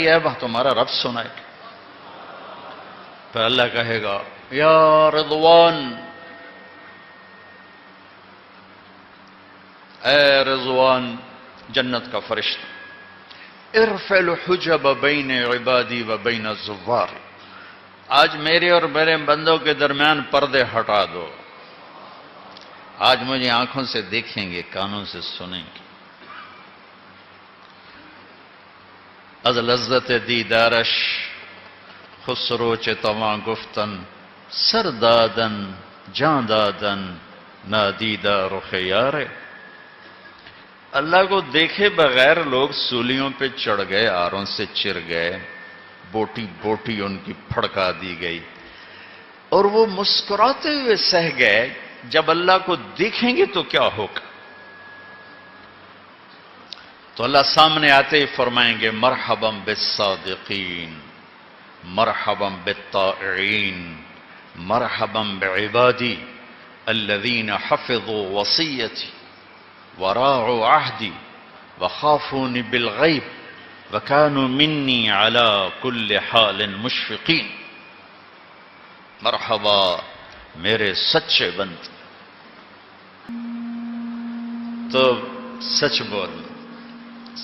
کیا ہے وہ تمہارا رب سنائے گا۔ پھر اللہ کہے گا یا رضوان، اے رضوان جنت کا فرشتہ، ارفع الحجب بین عبادی و بین الزوار، آج میرے اور میرے بندوں کے درمیان پردے ہٹا دو، آج مجھے آنکھوں سے دیکھیں گے، کانوں سے سنیں گے۔ از لذت دیدارش خسرو چه تواں گفتن، سر دادن جان دادن نادیدہ رخ یار۔ اللہ کو دیکھے بغیر لوگ سولیوں پہ چڑھ گئے، آروں سے چر گئے، بوٹی بوٹی ان کی پھڑکا دی گئی، اور وہ مسکراتے ہوئے سہ گئے۔ جب اللہ کو دیکھیں گے تو کیا ہوگا؟ تو اللہ سامنے آتے ہی فرمائیں گے مرحبا بالصادقین، مرحبا بالطائعین، مرحبا بعبادی الذین حفظوا وصیتی وراعوا عہدی وخافونی بالغیب وکانوا منی علی کل حال مشفقین۔ مرحبا میرے سچے بندے، تو سچ بول،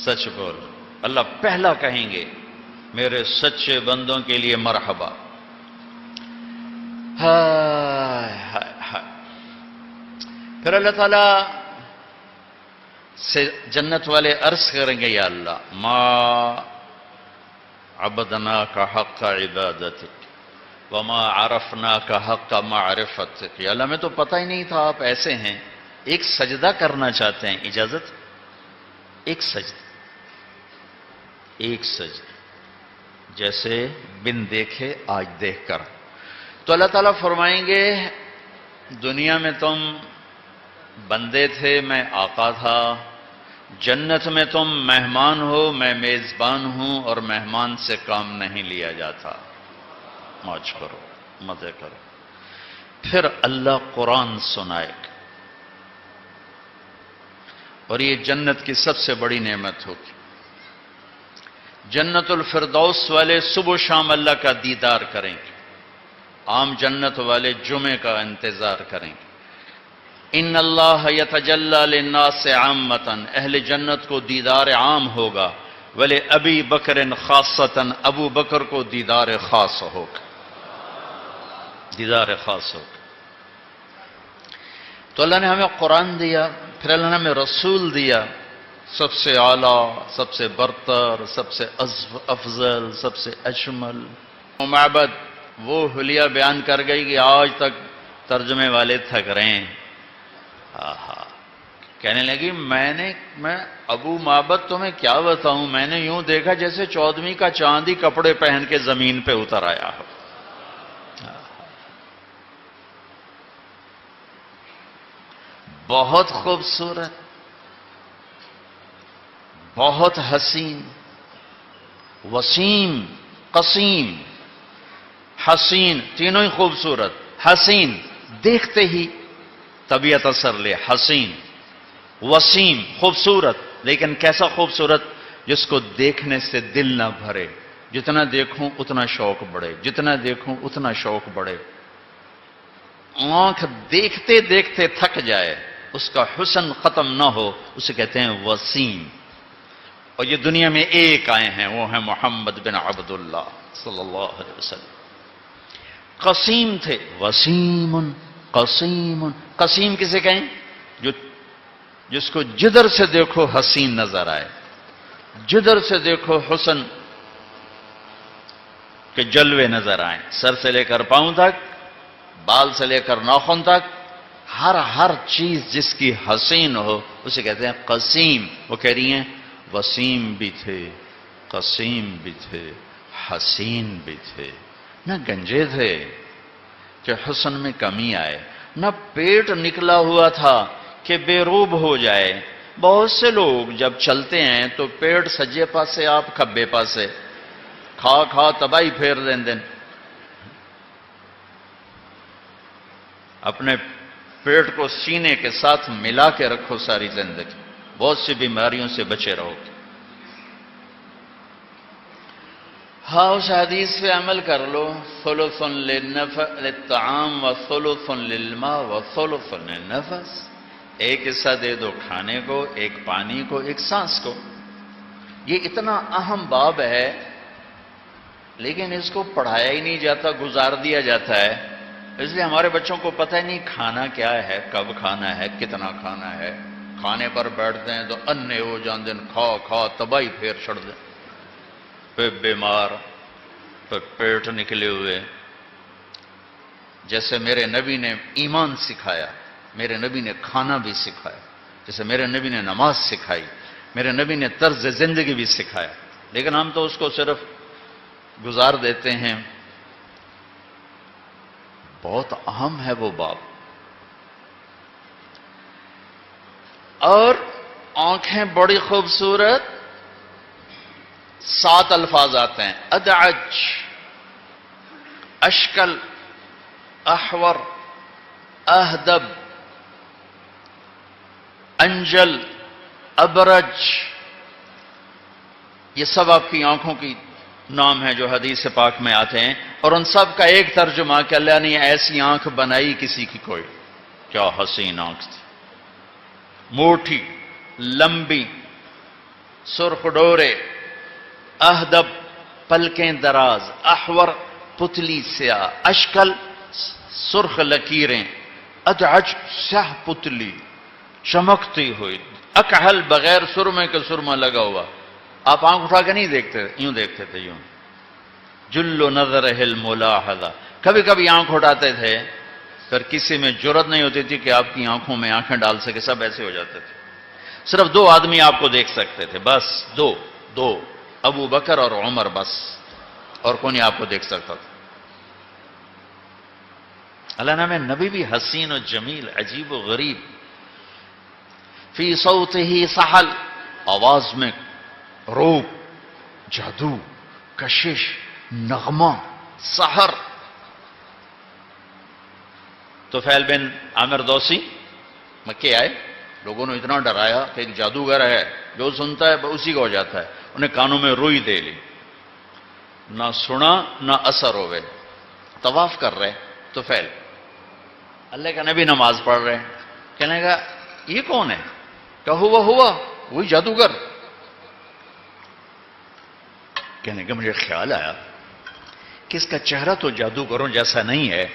سچ بول۔ اللہ پہلا کہیں گے میرے سچے بندوں کے لیے مرحبا۔ ہائے ہائے ہائے۔ پھر اللہ تعالیٰ سے جنت والے عرض کریں گے یا اللہ ما عبدناک حق عبادتک وما عرفناک حق معرفتک۔ یا اللہ میں تو پتہ ہی نہیں تھا آپ ایسے ہیں، ایک سجدہ کرنا چاہتے ہیں، اجازت؟ ایک سجدہ، ایک سجدہ، جیسے بن دیکھے آج دیکھ کر۔ تو اللہ تعالیٰ فرمائیں گے دنیا میں تم بندے تھے، میں آقا تھا، جنت میں تم مہمان ہو، میں میزبان ہوں، اور مہمان سے کام نہیں لیا جاتا، موج کرو مزے کرو۔ پھر اللہ قرآن سنائے گا، اور یہ جنت کی سب سے بڑی نعمت ہوگی۔ جنت الفردوس والے صبح و شام اللہ کا دیدار کریں گے، عام جنت والے جمعے کا انتظار کریں گے۔ ان اللہ یتجلی للناس عامۃ، اہل جنت کو دیدار عام ہوگا، ولی ابی بکر خاصۃ، ابو بکر کو دیدار خاص ہوگا، دیدار خاص ہوگا۔ تو اللہ نے ہمیں قرآن دیا، پھر اللہ نے ہمیں رسول دیا، سب سے اعلیٰ، سب سے برتر، سب سے افضل، سب سے اجمل۔ معبد وہ حلیہ بیان کر گئی کہ آج تک ترجمے والے تھک رہے ہیں۔ کہنے لگی میں ابو معبد تمہیں کیا بتاؤں، میں نے یوں دیکھا جیسے 14ویں کا چاندی کپڑے پہن کے زمین پہ اتر آیا ہو۔ بہت خوبصورت، بہت حسین، وسیم، قسیم، حسین، تینوں ہی خوبصورت۔ حسین دیکھتے ہی طبیعت اثر لے، حسین، وسیم خوبصورت، لیکن کیسا خوبصورت؟ جس کو دیکھنے سے دل نہ بھرے، جتنا دیکھوں اتنا شوق بڑھے، جتنا دیکھوں اتنا شوق بڑھے، آنکھ دیکھتے دیکھتے تھک جائے، اس کا حسن ختم نہ ہو، اسے کہتے ہیں وسیم۔ اور یہ دنیا میں ایک آئے ہیں، وہ ہیں محمد بن عبداللہ صلی اللہ علیہ وسلم۔ قسیم تھے، وسیم، قسیم۔ قسیم کسے کہیں؟ جس کو جدھر سے دیکھو حسین نظر آئے، جدھر سے دیکھو حسن کے جلوے نظر آئیں، سر سے لے کر پاؤں تک، بال سے لے کر ناخن تک، ہر چیز جس کی حسین ہو اسے کہتے ہیں قسیم۔ وہ کہہ رہی ہیں وسیم بھی تھے، قسیم بھی تھے، حسین بھی تھے، نہ گنجے تھے کہ حسن میں کمی آئے، نہ پیٹ نکلا ہوا تھا کہ بے روب ہو جائے۔ بہت سے لوگ جب چلتے ہیں تو پیٹ سجے پاسے آپ کھبے پاسے، کھا تباہی پھیر دین دن۔ اپنے پیٹ کو سینے کے ساتھ ملا کے رکھو ساری زندگی، بہت سی بیماریوں سے بچے رہو گے۔ ہاں اس حدیث پہ عمل کر لو، ثلث للطعام و ثلث للماء و ثلث للنفس، ایک حصہ دے دو کھانے کو، ایک پانی کو، ایک سانس کو۔ یہ اتنا اہم باب ہے لیکن اس کو پڑھایا ہی نہیں جاتا، گزار دیا جاتا ہے، اس لیے ہمارے بچوں کو پتہ ہی نہیں کھانا کیا ہے، کب کھانا ہے، کتنا کھانا ہے۔ کھانے پر بیٹھتے ہیں تو انے ہو جان دن کھا تباہی پھیر چھڑ دیں، پھر بیمار، پھر پیٹ نکلے ہوئے۔ جیسے میرے نبی نے ایمان سکھایا، میرے نبی نے کھانا بھی سکھایا، جیسے میرے نبی نے نماز سکھائی، میرے نبی نے طرز زندگی بھی سکھایا، لیکن ہم تو اس کو صرف گزار دیتے ہیں۔ بہت اہم ہے وہ باب۔ اور آنکھیں بڑی خوبصورت، 7 الفاظ آتے ہیں، ادعج، اشکل، احور، اہدب، انجل، ابرج، یہ سب آپ کی آنکھوں کی نام ہیں جو حدیث پاک میں آتے ہیں، اور ان سب کا ایک ترجمہ کہ اللہ نے ایسی آنکھ بنائی کسی کی کوئی، کیا حسین آنکھ تھی، موٹی، لمبی، سرخ ڈورے، اہدب، پلکیں دراز، احور، پتلی سیاہ، اشکل، سرخ لکیریں، ادعج، سیاہ پتلی چمکتی ہوئی، اکحل، بغیر سرمے کے سرما لگا ہوا، آپ آنکھ اٹھا کے نہیں دیکھتے، یوں دیکھتے تھے، یوں، جل نظرہ الملاحظہ، کبھی کبھی آنکھ اٹھاتے تھے پھر کسی میں جرت نہیں ہوتی تھی کہ آپ کی آنکھوں میں آنکھیں ڈال سکے، سب ایسے ہو جاتے تھے، صرف 2 آدمی آپ کو دیکھ سکتے تھے، بس دو، ابو بکر اور عمر، بس، اور کوئی نہیں آپ کو دیکھ سکتا تھا۔ اللہ نام نبی بھی حسین و جمیل، عجیب و غریب، فی صوتہ سحل، آواز میں روب، جادو، کشش، نغمہ، سحر۔ طفیل بن عامر دوسی مکے آئے، لوگوں نے اتنا ڈرایا کہ ایک جادوگر ہے، جو سنتا ہے اسی کا ہو جاتا ہے، انہیں کانوں میں روئی دے لی، نہ سنا نہ اثر ہوئے، طواف کر رہے طفیل، اللہ کا نبی نماز پڑھ رہے، کہنے لگا یہ کون ہے؟ کہ ہوا وہی جادوگر۔ کہنے کہ مجھے خیال آیا کہ اس کا چہرہ تو جادوگروں جیسا نہیں ہے،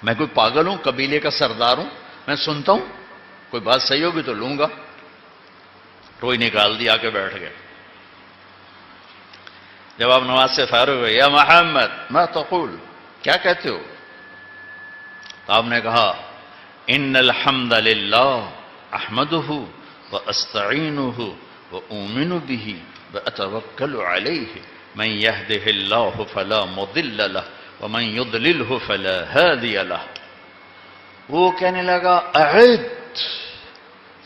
میں کوئی پاگل ہوں، قبیلے کا سردار ہوں، میں سنتا ہوں، کوئی بات صحیح ہوگی تو لوں گا۔ روئی نکال دی، آ کے بیٹھ گئے۔ جب آپ نماز سے فارغ ہوئے، یا محمد ما تقول، کیا کہتے ہو؟ تو آپ نے کہا ان الحمد للہ احمدہ واستعینہ واؤمن بہ واتوکل علیہ من یہدہ اللہ فلا مضل لہ ومن یضللہ فلا ہادی لہ۔ وہ کہنے لگا اعد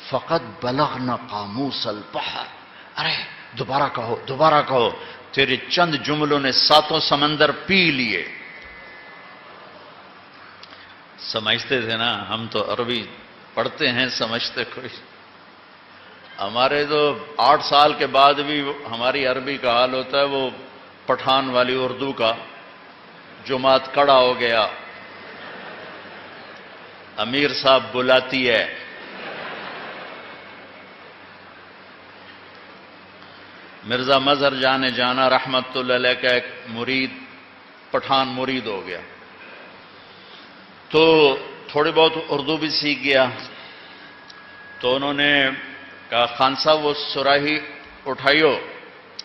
فقد بلغنا قاموس البحر، ارے دوبارہ کہو، تیرے چند جملوں نے 7 سمندر پی لیے۔ سمجھتے تھے نا، ہم تو عربی پڑھتے ہیں، سمجھتے کوئی، ہمارے تو 8 سال کے بعد بھی ہماری عربی کا حال ہوتا ہے وہ پٹھان والی اردو کا، جماعت کڑا ہو گیا، امیر صاحب بلاتی ہے، مرزا مظہر جان جانا رحمت اللہ علیہ کا ایک مرید پٹھان مرید ہو گیا، تو تھوڑی بہت اردو بھی سیکھ گیا، تو انہوں نے کہا خان صاحب وہ سراہی اٹھائیو۔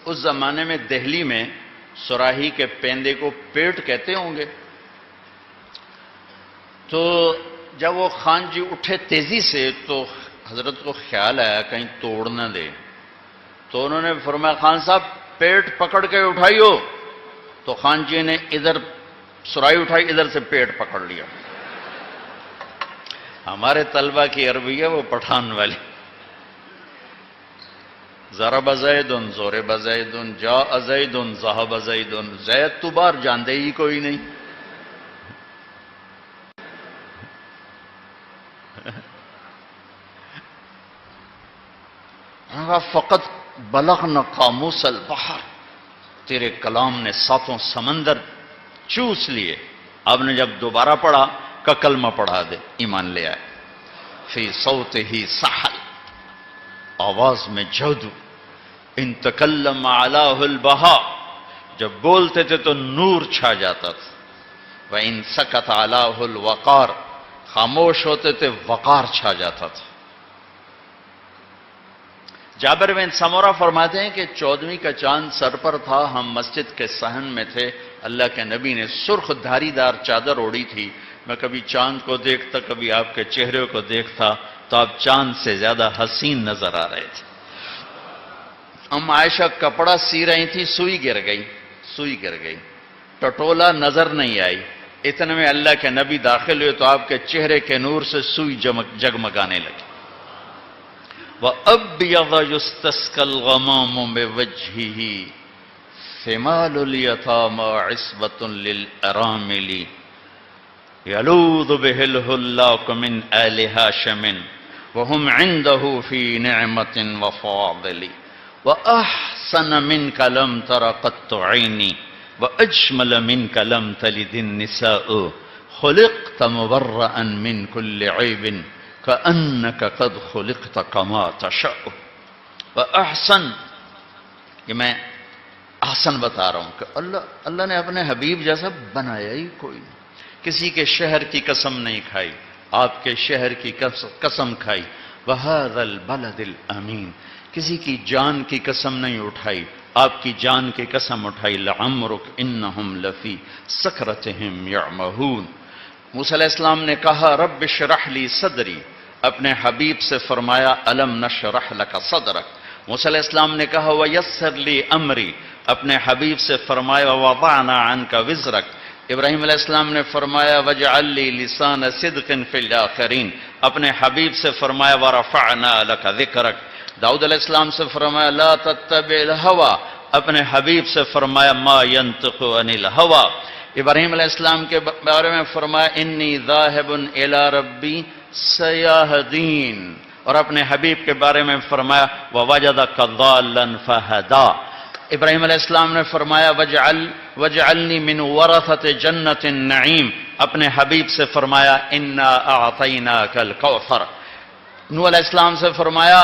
اس زمانے میں دہلی میں سراہی کے پیندے کو پیٹ کہتے ہوں گے، تو جب وہ خان جی اٹھے تیزی سے تو حضرت کو خیال آیا کہیں توڑ نہ دے، تو انہوں نے فرمایا خان صاحب پیٹ پکڑ کے اٹھائیو، تو خان جی نے ادھر سراہی اٹھائی، ادھر سے پیٹ پکڑ لیا۔ ہمارے طلبہ کی عربی ہے وہ پٹھان والی، ضرب زید ضرب زید جاء زید ذهب زید، زید تو بار جانتے ہی کوئی نہیں۔ فقط بلغنا قاموس البحر، تیرے کلام نے ساتوں سمندر چوس لیے. آپ نے جب دوبارہ پڑھا کا کلمہ پڑھا دے, ایمان لے آئے. فی صوتہ سحل, آواز میں جادو. ان تکلم علاہ البہا, جب بولتے تھے تو نور چھا جاتا تھا. وَإِن سَكَتَ عَلَاهُ الْوَقَارِ, خاموش ہوتے تھے وقار چھا جاتا تھا. جابر بن سمورہ فرماتے ہیں کہ 14ویں کا چاند سر پر تھا, ہم مسجد کے صحن میں تھے, اللہ کے نبی نے سرخ دھاری دار چادر اوڑھی تھی. میں کبھی چاند کو دیکھتا, کبھی آپ کے چہرے کو دیکھتا, تو آپ چاند سے زیادہ حسین نظر آ رہے تھے. عائشہ کپڑا سی رہی تھی, سوئی گر گئی, ٹٹولا نظر نہیں آئی. اتنے میں اللہ کے نبی داخل ہوئے تو آپ کے چہرے کے نور سے سوئی جگمگانے لگی. وَأَبْيَضَ يُسْتَسْقَى الْغَمَامُ بِوَجْهِهِ ثِمَالُ الْيَتَامَى عِصْبَةٌ لِلْأَرَامِلِ يَلُوذُ بِهِ الْهُلَّاقُ مِنْ آلِ هَاشِمٍ وَهُمْ عِنْدَهُ فِي نِعْمَةٍ وَفَاضِلِ وَأَحْسَنَ مِنْكَ لَمْ تَرَ قَطُّ عَيْنِي وَأَجْمَلَ مِنْكَ لَمْ تَلِدِ النِّسَاءُ خُلِقْتَ مُبَرَّأً مِنْ كُلِّ عَيْبٍ كَأَنَّكَ قَدْ خُلِقْتَ كَمَا تَشَاءُ. وَأَحْسَن, یہ میں احسن بتا رہا ہوں کہ اللہ نے اپنے حبیب جیسا بنایا ہی کوئی نہیں. کسی کے شہر کی قسم نہیں کھائی, آپ کے شہر کی قسم کھائی. وَهَذَا الْبَلَدِ الْأَمِينَ, کسی کی جان کی قسم نہیں اٹھائی, آپ کی جان کی قسم اٹھائی. لَعَمْرُكَ إِنَّهُمْ لَفِي سَكْرَتِهِمْ يَعْمَهُونَ. موسیٰ علیہ السلام نے کہا رب اشرح لی صدری, اپنے حبیب سے فرمایا الم نشرح لک صدرک. موسیٰ علیہ السلام نے کہا ویسر لی امری, اپنے حبیب سے فرمایا ووضعنا عنک وزرک. ابراہیم علیہ السلام نے فرمایا وجعل لی لسان صدق فی الاخرین, اپنے حبیب سے فرمایا ورفعنا لک ذکرک. داؤد علیہ السلام سے فرمایا لا تتبع الہوى, اپنے حبیب سے فرمایا ما ینطق عن الہوى. ابراہیم علیہ السلام کے بارے میں فرمایا انی ذاہب الی ربی سیہدین, اور اپنے حبیب کے بارے میں فرمایا ووجدک ضالا فہدا. ابراہیم علیہ السلام نے فرمایا وجعلنی من ورثۃ جنۃ النعیم, اپنے حبیب سے فرمایا انا اعطیناک الکوثر. نوح علیہ السلام سے فرمایا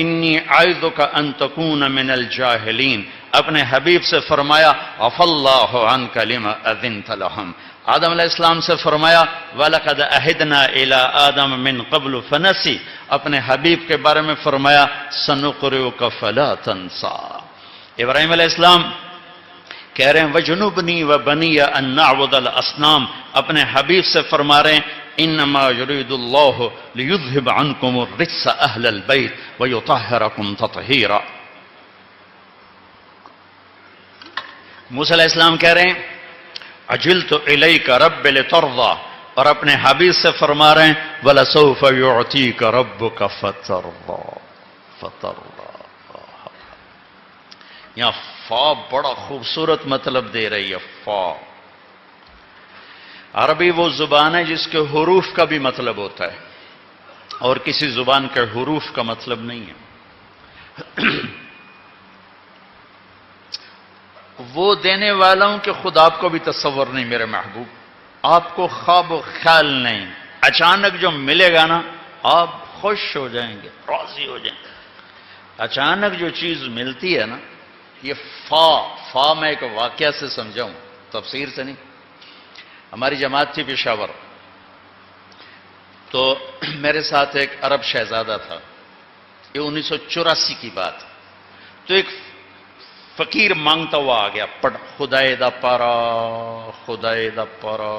انی اعوذک ان تکون من الجاہلین, اپنے حبیب سے فرمایا عفا اللہ عنک لما اذنت لہم. آدم علیہ السلام سے فرمایا وَلَقَدْ أَهِدْنَا إِلَىٰ آدَمَ مِنْ قَبْلُ فَنَسِي, اپنے حبیب کے بارے میں فرمایا سَنُقْرِئُكَ فَلَا تَنْسَىٰ. ابراہیم علیہ السلام کہہ رہے ہیں وَجُنُبْنِي وَبَنِيَّ أَن نَّعْبُدَ الْأَصْنَامَ, اپنے حبیب سے فرما رہے ہیں انما يريد الله ليذهب عنكم الرجس اهل البيت ويطهركم تطهيرا. موسیٰ علیہ السلام کہہ رہے ہیں عجلت الیک رب لترضى, اور اپنے حبیب سے فرما رہے ہیں وَلَسَوْفَ يُعْتِيكَ رَبُّكَ فَتَرْضَى. یہاں فا بڑا خوبصورت مطلب دے رہی ہے. فا عربی وہ زبان ہے جس کے حروف کا بھی مطلب ہوتا ہے, اور کسی زبان کے حروف کا مطلب نہیں ہے. وہ دینے والا ہوں کہ خود آپ کو بھی تصور نہیں میرے محبوب, آپ کو خواب و خیال نہیں, اچانک جو ملے گا نا آپ خوش ہو جائیں گے, راضی ہو جائیں گے. اچانک جو چیز ملتی ہے نا, یہ فا میں ایک واقعہ سے سمجھاؤں, تفسیر سے نہیں. ہماری جماعت تھی پشاور, تو میرے ساتھ ایک عرب شہزادہ تھا, یہ 1984 کی بات. تو ایک فقیر مانگتا ہوا آ گیا, خدائے دا پارا, خدائے دا پارا.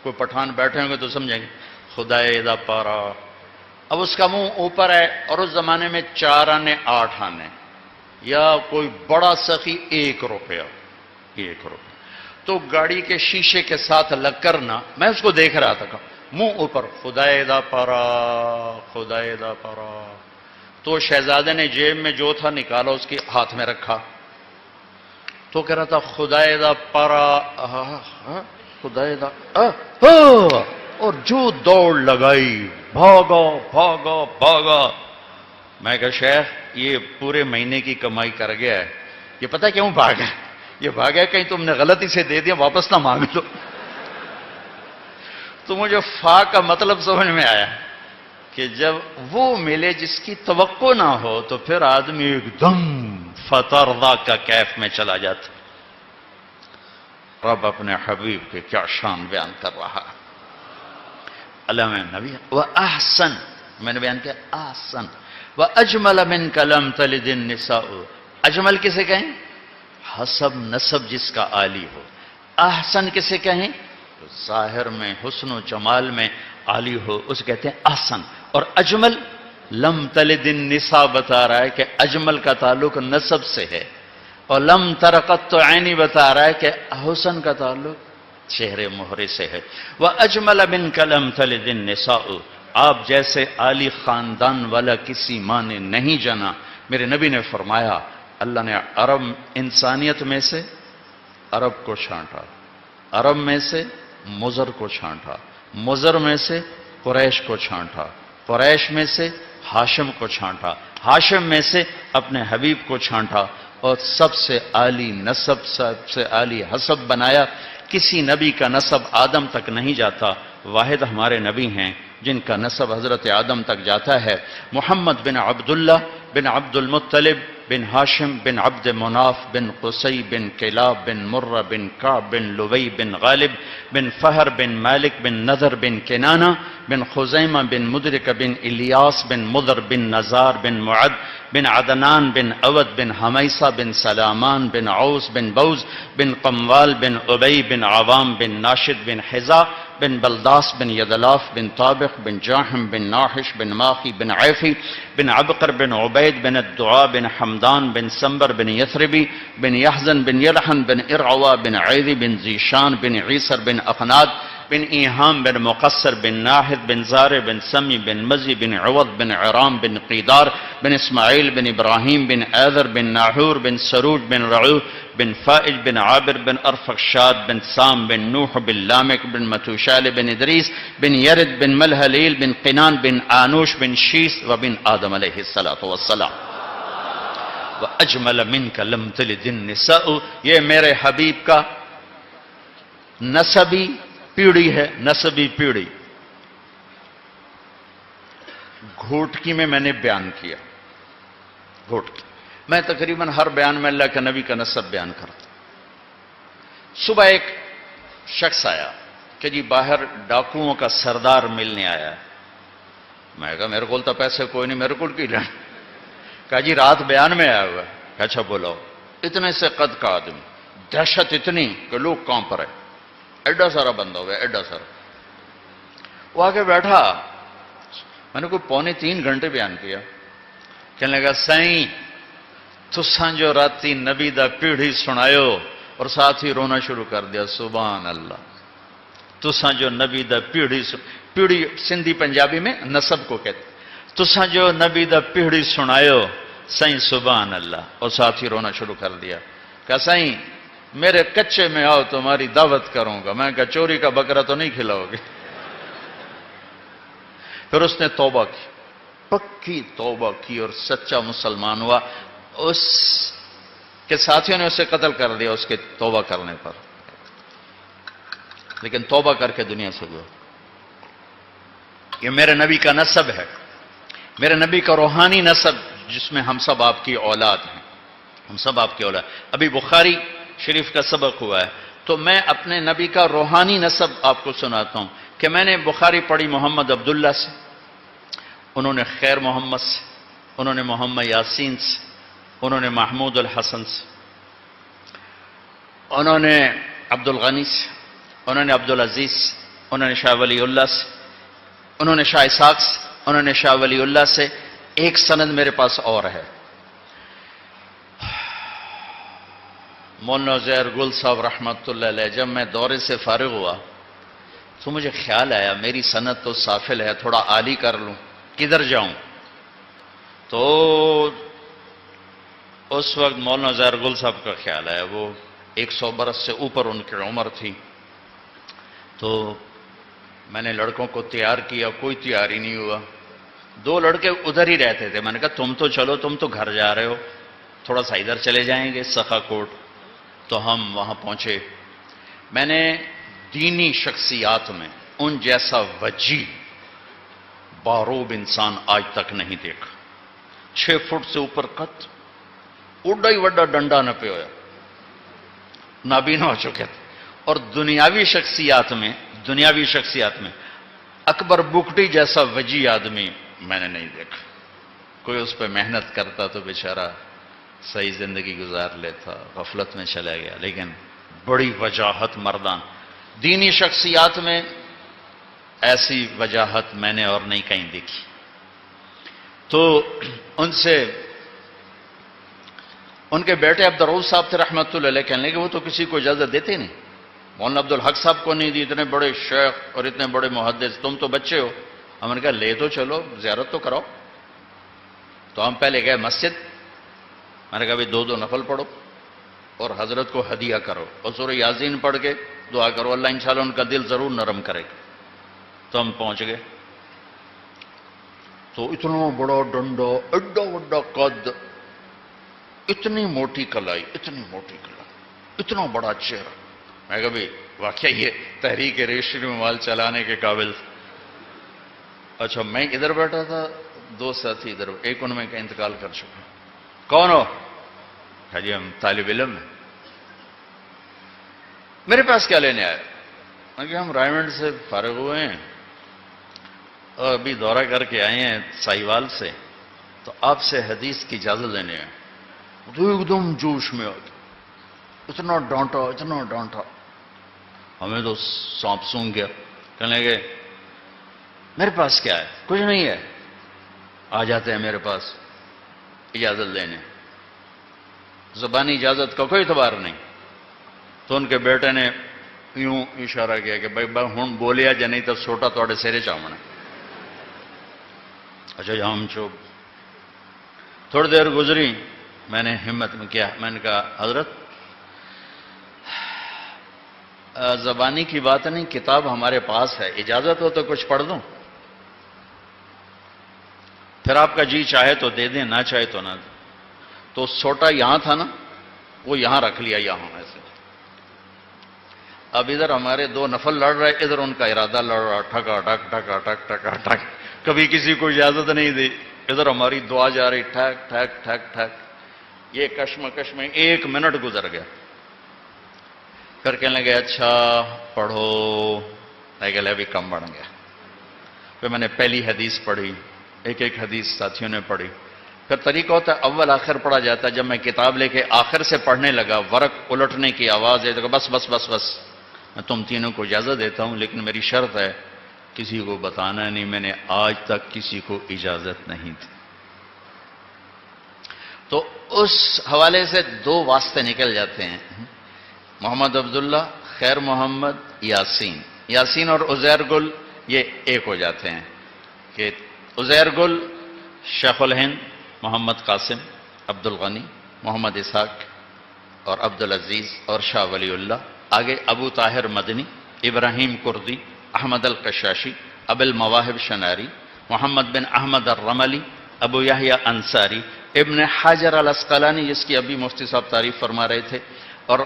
کوئی پٹھان بیٹھے ہوں گے تو سمجھیں گے خدائے دا پارا. اب اس کا منہ اوپر ہے, اور اس زمانے میں 4 آنے 8 آنے, یا کوئی بڑا سخی 1 روپیہ. تو گاڑی کے شیشے کے ساتھ لگ کر نا میں اس کو دیکھ رہا تھا, منہ اوپر خدائے دا پارا, خدائے دا پارا. تو شہزادے نے جیب میں جو تھا نکالا, اس کے ہاتھ میں رکھا, تو کہہ رہا تھا خدائے دا پارا, خدائے دا, اور جو دوڑ لگائی, بھاگا. میں کہا شیخ یہ پورے مہینے کی کمائی کر گیا ہے, یہ پتہ کیوں بھاگا؟ یہ بھاگا کہیں تم نے غلطی سے دے دیا، واپس نہ مانگ لو۔ تو مجھے فا کا مطلب سمجھ میں آیا کہ جب وہ ملے جس کی توقع نہ ہو تو پھر آدمی ایک دم فترضا کا کیف میں چلا جاتا۔ رب اپنے حبیب کے کیا شان بیان کر رہا ہے۔ علم نبی وَأَحْسَنَ، میں نے بیان کیا احسن، وَأَجْمَلَ مِنْكَ لَمْ تَلِدِ النِّسَاءُ، اجمل کسے کہیں؟ حسب نسب جس کا عالی ہو۔ احسن کسے کہیں؟ ظاہر میں حسن و جمال میں عالی ہو، اس کہتے ہیں احسن۔ اور اجمل لم تلد النساء بتا رہا ہے کہ اجمل کا تعلق نسب سے ہے، اور لم ترقت تو عینی بتا رہا ہے کہ حسن کا تعلق چہرے مہرے سے ہے۔ وَأَجْمَلَ مِنْكَ لَمْ تَلِدِ النِّسَاءُ، آپ جیسے عالی خاندان والا کسی ماں نے نہیں جنا۔ میرے نبی نے فرمایا اللہ نے عرب انسانیت میں سے عرب کو چھانٹا، عرب میں سے مضر کو چھانٹا، مضر میں سے قریش کو چھانٹا، قریش میں سے ہاشم کو چھانٹا، ہاشم میں سے اپنے حبیب کو چھانٹا، اور سب سے عالی نسب، سب سے عالی حسب بنایا۔ کسی نبی کا نسب آدم تک نہیں جاتا، واحد ہمارے نبی ہیں جن کا نسب حضرت آدم تک جاتا ہے۔ محمد بن عبداللہ بن عبد المطلب بن ہاشم بن عبد مناف بن قصی بن کلاب بن مرہ بن کعب بن لوی بن غالب بن فہر بن مالک بن نذر بن کنانہ بن خزیمہ بن مدرک بن الیاس بن مضر بن نزار بن معد بن عدنان بن اود بن حمیسہ بن سلامان بن عوس بن بوز بن قموال بن ابی بن عوام بن ناشد بن حزا بن بلداس بن یدلاف بن طابق بن جاحم بن ناحش بن ماخی بن عیفی بن عبقر بن عبید بن الدعاء بن حمدان بن سمبر بن یثربی بن یحزن بن یلحن بن ارعوا بن عیدی بن زیشان بن عیسر بن اقناد بن ایہام بن مقصر بن ناحد بن زار بن سمی بن مزی بن عوض بن عرام بن قیدار بن اسماعیل بن ابراہیم بن ایذر بن ناحور بن سروج بن رعو بن فائج بن عابر بن ارفخشاد بن سام بن نوح بن لامک بن متوشال بن ادریس بن یرد بن ملحلیل بن قنان بن آنوش بن شیس وبن آدم علیہ السلام۔ وَأَجْمَلَ مِنْكَ لَمْ تَلِدِ النِّسَاءُ، یہ میرے حبیب کا نسبی پیڑھی ہے، نسبی پیڑھی۔ گھوٹکی میں نے بیان کیا، گھوٹکی میں تقریباً ہر بیان میں اللہ کے نبی کا نسب بیان کرتا۔ صبح ایک شخص آیا کہ جی باہر ڈاکوؤں کا سردار ملنے آیا ہے۔ میں کہا میرے کو تو پیسے کوئی نہیں، میرے کو کی لینا۔ کہا جی رات بیان میں آیا ہوا ہے۔ اچھا بولاؤ۔ اتنے سے قد کا آدمی، دہشت اتنی کہ لوگ کانپ رہے، ایڈا سارا بندہ ہوا ہے، ایڈا سارا۔ وہ آگے بیٹھا، میں نے کوئی 2.75 گھنٹے بیان کیا۔ کہنے لگا سائیں تساں جو راتی نبی دا پیڑھی سنایو، اور ساتھ ہی رونا شروع کر دیا، سبحان اللہ۔ تساں جو نبی دا پیڑھی سندھی پنجابی میں نسب کو کہتے، تساں جو نبی دا پیڑھی سنایو سائیں سبحان اللہ، اور ساتھ ہی رونا شروع کر دیا۔ کہا سائیں میرے کچے میں آؤ تمہاری دعوت کروں گا۔ میں کہا چوری کا بکرا تو نہیں کھلاؤ گے؟ پھر اس نے توبہ کی، پکی توبہ کی اور سچا مسلمان ہوا۔ اس کے ساتھیوں نے اسے قتل کر دیا اس کے توبہ کرنے پر، لیکن توبہ کر کے دنیا سے گیا۔ یہ میرے نبی کا نسب ہے، میرے نبی کا روحانی نسب، جس میں ہم سب آپ کی اولاد ہیں، ہم سب آپ کی اولاد۔ ابھی بخاری شریف کا سبق ہوا ہے، تو میں اپنے نبی کا روحانی نسب آپ کو سناتا ہوں کہ میں نے بخاری پڑھی محمد عبداللہ سے، انہوں نے خیر محمد سے، انہوں نے محمد یاسین سے، انہوں نے محمود الحسن سے، انہوں نے عبد الغنی سے، انہوں نے عبدالعزیز سے، انہوں نے شاہ ولی اللہ سے، انہوں نے شاہ اسحاق سے، انہوں نے شاہ ولی اللہ سے۔ ایک سند میرے پاس اور ہے، مولانا زہر گل صاحب رحمۃ اللہ علیہ، جب میں دورے سے فارغ ہوا تو مجھے خیال آیا میری سند تو سافل ہے، تھوڑا عالی کر لوں، کدھر جاؤں؟ تو اس وقت مولانا زہر گل صاحب کا خیال آیا، وہ 100 برس سے اوپر ان کی عمر تھی۔ تو میں نے لڑکوں کو تیار کیا، کوئی تیار ہی نہیں ہوا۔ 2 لڑکے ادھر ہی رہتے تھے، میں نے کہا تم تو چلو، تم تو گھر جا رہے ہو، تھوڑا سا ادھر چلے جائیں گے سخا کوٹ۔ تو ہم وہاں پہنچے. میں نے دینی شخصیات میں ان جیسا وجی باروب انسان آج تک نہیں دیکھا. 6 فٹ سے اوپر قد، اڈا ہی وڈا ڈنڈا نہ پہ ہویا، نابینا ہو چکے تھے. اور دنیاوی شخصیات میں اکبر بکٹی جیسا وجی آدمی میں نے نہیں دیکھا. کوئی اس پہ محنت کرتا تو بیچارہ صحیح زندگی گزار لیتا، غفلت میں چلا گیا، لیکن بڑی وجاہت مردان. دینی شخصیات میں ایسی وجاہت میں نے اور نہیں کہیں دیکھی. تو ان کے بیٹے عبدالرؤوف صاحب تھے رحمۃ اللہ علیہ، کہنے لگے وہ تو کسی کو اجازت دیتے نہیں. مولانا عبدالحق صاحب کو نہیں دی، اتنے بڑے شیخ اور اتنے بڑے محدث، تم تو بچے ہو. ہم نے کہا لے تو چلو، زیارت تو کراؤ. تو ہم پہلے گئے مسجد. میں نے کہا بھائی 2 نفل پڑھو اور حضرت کو ہدیہ کرو اور سورہ یاسین پڑھ کے دعا کرو، اللہ انشاءاللہ ان کا دل ضرور نرم کرے گا. تو ہم پہنچ گئے. تو اتنا بڑا ڈنڈا، ایڈا وڈا قد، اتنی موٹی کلائی، اتنا بڑا چہرہ. میں کہا بھائی واقعی یہ تحریک ریشمی مال چلانے کے قابل. اچھا میں ادھر بیٹھا تھا، 2 ساتھی ادھر، ایک ان میں کا انتقال کر چکا. کون ہو؟ کہا جی ہم طالب علم ہیں. میرے پاس کیا لینے آئے؟ میں کہا ہم رائمنڈ سے فارغ ہوئے ہیں اور ابھی دورہ کر کے آئے ہیں ساہیوال سے، تو آپ سے حدیث کی اجازت لینے آئے. تو ایک دم جوش میں آ گیا، اتنا ڈانٹا. ہمیں تو سانپ سونگ گیا. کہنے لگے میرے پاس کیا ہے؟ کچھ نہیں ہے. آ جاتے ہیں میرے پاس اجازت لینے. زبانی اجازت کا کوئی اعتبار نہیں. تو ان کے بیٹے نے یوں اشارہ کیا کہ بھائی ہوں بولیا جا نہیں تو سوٹا توڑے سیرے چاونا. اچھا ہم چوب. تھوڑی دیر گزری، میں نے ہمت میں کیا، میں نے کہا حضرت زبانی کی بات نہیں، کتاب ہمارے پاس ہے، اجازت ہو تو کچھ پڑھ دوں، پھر آپ کا جی چاہے تو دے دیں، نہ چاہے تو نہ دیں. تو سوٹا یہاں تھا نا، وہ یہاں رکھ لیا یہاں ایسے. اب ادھر ہمارے 2 نفل لڑ رہے، ادھر ان کا ارادہ لڑ رہا، ٹھکا ٹھک ٹھکا ٹھک ٹھکا ٹھک. کبھی کسی کو اجازت نہیں دی، ادھر ہماری دعا جا رہی، ٹھک ٹھک ٹھک ٹھک. یہ کشمکش میں 1 منٹ گزر گیا. پھر کہنے لگے اچھا پڑھو. میں کہا ابھی کم بڑھ گیا. پھر میں نے پہلی حدیث پڑھی، ایک حدیث ساتھیوں نے پڑھی. پھر طریقہ ہوتا ہے اول آخر پڑھا جاتا ہے. جب میں کتاب لے کے آخر سے پڑھنے لگا، ورق الٹنے کی آواز ہے تو بس بس بس بس میں تم تینوں کو اجازت دیتا ہوں، لیکن میری شرط ہے کسی کو بتانا نہیں. میں نے آج تک کسی کو اجازت نہیں دی. تو اس حوالے سے 2 واسطے نکل جاتے ہیں، محمد عبداللہ، خیر محمد، یاسین اور عزیر گل، یہ ایک ہو جاتے ہیں کہ عزیر گل شیخ الہند محمد قاسم، عبد الغنی، محمد اسحاق اور عبدالعزیز اور شاہ ولی اللہ. آگے ابو طاہر مدنی، ابراہیم کردی، احمد القشاشی، ابو المواہب شناری، محمد بن احمد الرملی، ابو یحییٰ انصاری، ابن حجر الاسقلانی جس کی ابھی مفتی صاحب تعریف فرما رہے تھے، اور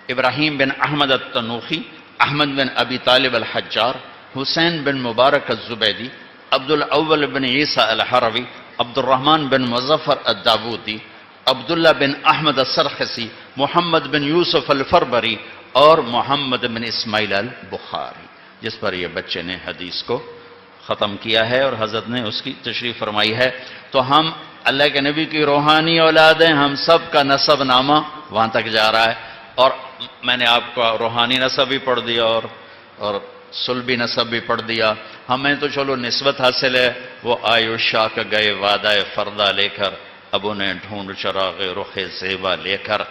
ابراہیم بن احمد التنوخی، احمد بن ابی طالب الحجار، حسین بن مبارک الزبیدی، عبد الاول بن عیسیٰ الحروی، عبد الرحمن بن مظفر الداودی، عبداللہ بن احمد السرخسی، محمد بن یوسف الفربری اور محمد بن اسماعیل البخاری، جس پر یہ بچے نے حدیث کو ختم کیا ہے اور حضرت نے اس کی تشریح فرمائی ہے. تو ہم اللہ کے نبی کی روحانی اولاد ہیں، ہم سب کا نسب نامہ وہاں تک جا رہا ہے. اور میں نے آپ کو روحانی نسب بھی پڑھ دیا اور سلبی نسب بھی پڑھ دیا. ہمیں تو چلو نسبت حاصل ہے، وہ آئے شاہ کا گئے وعدہ فردہ لے کر، اب انہیں ڈھونڈ چراغ رخ زیبا لے کر.